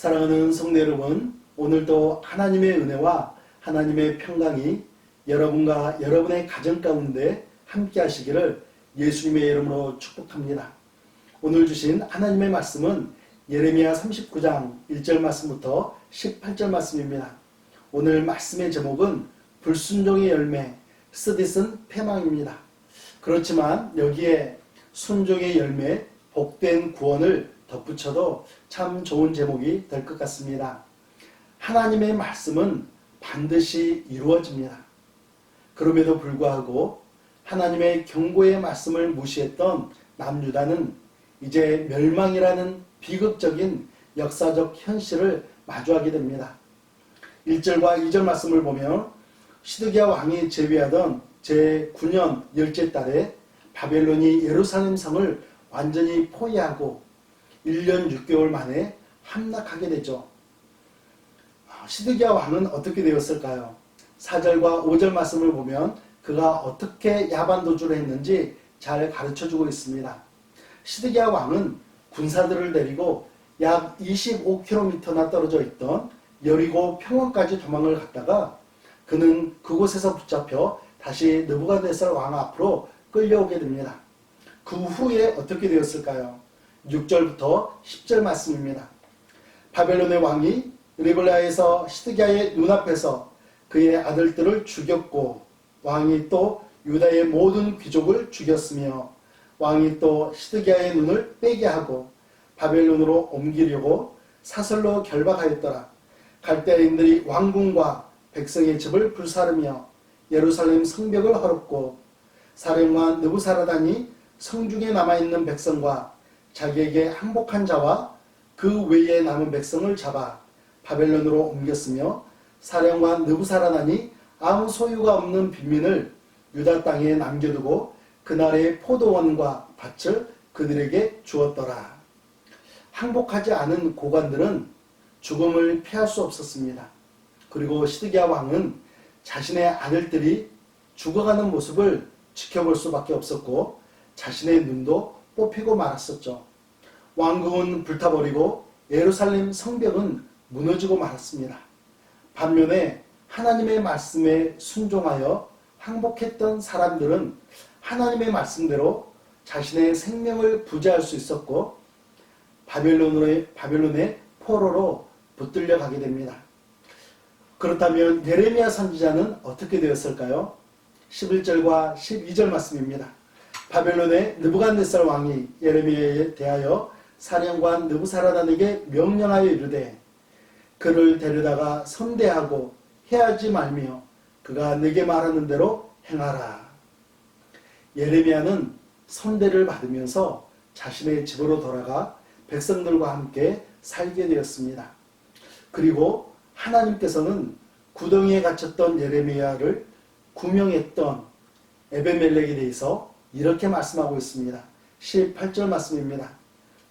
사랑하는 성도 여러분, 오늘도 하나님의 은혜와 하나님의 평강이 여러분과 여러분의 가정 가운데 함께 하시기를 예수님의 이름으로 축복합니다. 오늘 주신 하나님의 말씀은 예레미야 39장 1절 말씀부터 18절 말씀입니다. 오늘 말씀의 제목은 불순종의 열매, 쓰디쓴 패망입니다. 그렇지만 여기에 순종의 열매, 복된 구원을 덧붙여도 참 좋은 제목이 될 것 같습니다. 하나님의 말씀은 반드시 이루어집니다. 그럼에도 불구하고 하나님의 경고의 말씀을 무시했던 남유다는 이제 멸망이라는 비극적인 역사적 현실을 마주하게 됩니다. 1절과 2절 말씀을 보면 시드기야 왕이 제위하던 제9년 10째 달에 바벨론이 예루살렘 성을 완전히 포위하고 1년 6개월 만에 함락하게 되죠. 시드기야 왕은 어떻게 되었을까요? 4절과 5절 말씀을 보면 그가 어떻게 야반도주를 했는지 잘 가르쳐주고 있습니다. 시드기야 왕은 군사들을 데리고 약 25km나 떨어져 있던 여리고 평원까지 도망을 갔다가 그는 그곳에서 붙잡혀 다시 느부갓네살 왕 앞으로 끌려오게 됩니다. 그 후에 어떻게 되었을까요? 6절부터 10절 말씀입니다. 바벨론의 왕이 리블라에서 시드기야의 눈앞에서 그의 아들들을 죽였고 왕이 또 유다의 모든 귀족을 죽였으며 왕이 또 시드기야의 눈을 빼게 하고 바벨론으로 옮기려고 사설로 결박하였더라. 갈대아인들이 왕궁과 백성의 집을 불사르며 예루살렘 성벽을 헐었고 사령관 느부사라단이 성중에 남아있는 백성과 자기에게 항복한 자와 그 외에 남은 백성을 잡아 바벨론으로 옮겼으며 사령관 느부사라단이 아무 소유가 없는 빈민을 유다 땅에 남겨두고 그날의 포도원과 밭을 그들에게 주었더라. 항복하지 않은 고관들은 죽음을 피할 수 없었습니다. 그리고 시드기야 왕은 자신의 아들들이 죽어가는 모습을 지켜볼 수밖에 없었고 자신의 눈도 뽑히고 말았었죠. 왕궁은 불타버리고 예루살렘 성벽은 무너지고 말았습니다. 반면에 하나님의 말씀에 순종하여 항복했던 사람들은 하나님의 말씀대로 자신의 생명을 부지할 수 있었고 바벨론의 포로로 붙들려 가게 됩니다. 그렇다면 예레미야 선지자는 어떻게 되었을까요? 11절과 12절 말씀입니다. 바벨론의 느부갓네살 왕이 예레미야에 대하여 사령관 느부사라단에게 명령하여 이르되 그를 데려다가 선대하고 해하지 말며 그가 네게 말하는 대로 행하라. 예레미야는 선대를 받으면서 자신의 집으로 돌아가 백성들과 함께 살게 되었습니다. 그리고 하나님께서는 구덩이에 갇혔던 예레미야를 구명했던 에베멜렉에 대해서 이렇게 말씀하고 있습니다. 18절 말씀입니다.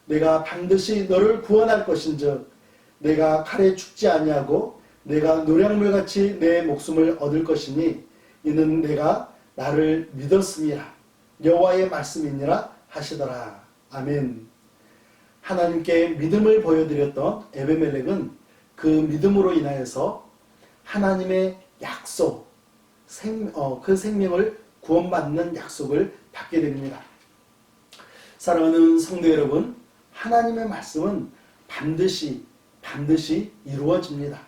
내가 반드시 너를 구원할 것인즉 내가 칼에 죽지 아니하고 내가 노량물같이 내 목숨을 얻을 것이니 이는 내가 나를 믿었음이라 여호와의 말씀이니라 하시더라. 아멘. 하나님께 믿음을 보여드렸던 에베멜렉은 그 믿음으로 인하여서 하나님의 약속, 그 생명을 구원받는 약속을 받게 됩니다. 사랑하는 성도 여러분, 하나님의 말씀은 반드시 이루어집니다.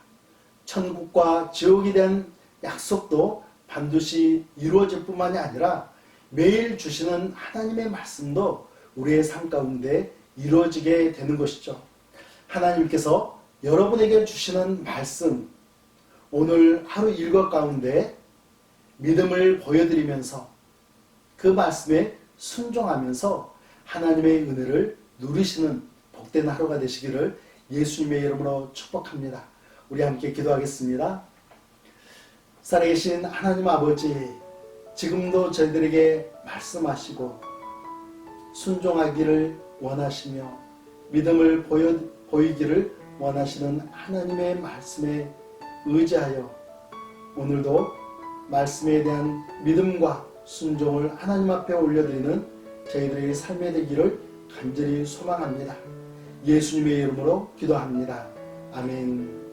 천국과 지옥에 대한 약속도 반드시 이루어질 뿐만이 아니라 매일 주시는 하나님의 말씀도 우리의 삶 가운데 이루어지게 되는 것이죠. 하나님께서 여러분에게 주시는 말씀, 오늘 하루 일과 가운데 믿음을 보여드리면서 그 말씀에 순종하면서 하나님의 은혜를 누리시는 복된 하루가 되시기를 예수님의 이름으로 축복합니다. 우리 함께 기도하겠습니다. 살아계신 하나님 아버지, 지금도 저희들에게 말씀하시고 순종하기를 원하시며 믿음을 보이기를 원하시는 하나님의 말씀에 의지하여 오늘도 말씀에 대한 믿음과 순종을 하나님 앞에 올려드리는 저희들의 삶이 되기를 간절히 소망합니다. 예수님의 이름으로 기도합니다. 아멘.